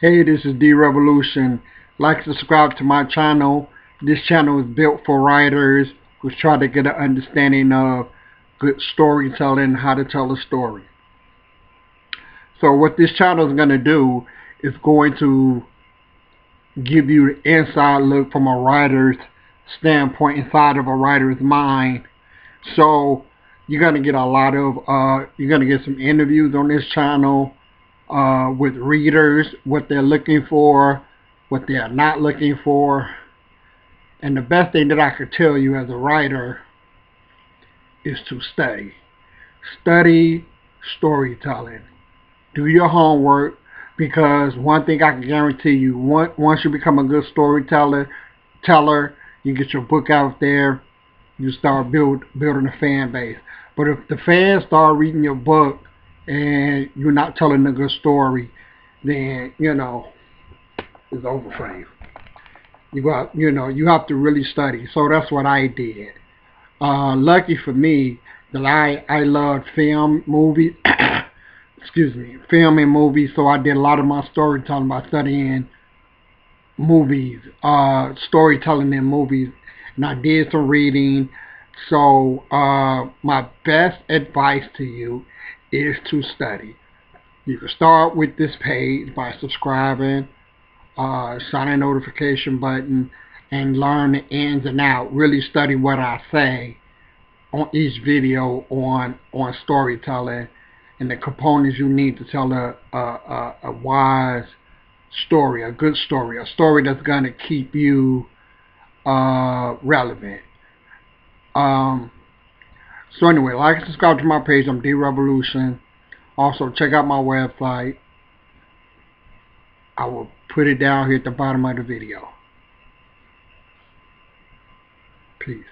Hey, this is D Revolution. Like and subscribe to my channel. This channel is built for writers who try to get an understanding of good storytelling and how to tell a story. So what this channel is going to do is going to give you the inside look from a writer's standpoint, inside of a writer's mind. So you're going to get you're going to get some interviews on this channel with readers, what they're looking for, what they are not looking for. And the best thing that I could tell you as a writer is to study. Study storytelling. Do your homework, because one thing I can guarantee you, once you become a good storyteller, you get your book out there, you start building a fan base. But if the fans start reading your book and you're not telling a good story, then it's over for you. You have to really study. So that's what I did. Lucky for me that I loved film, movies, excuse me, film and movies. So I did a lot of my storytelling by studying movies, storytelling in movies, and I did some reading. So my best advice to you is to study. You can start with this page by subscribing, sign a notification button, and learn the ins and outs. Really study what I say on each video on storytelling and the components you need to tell a wise story, a good story, a story that's going to keep you relevant. So anyway, like and subscribe to my page. I'm D Revolution. Also, check out my website. I will put it down here at the bottom of the video. Peace.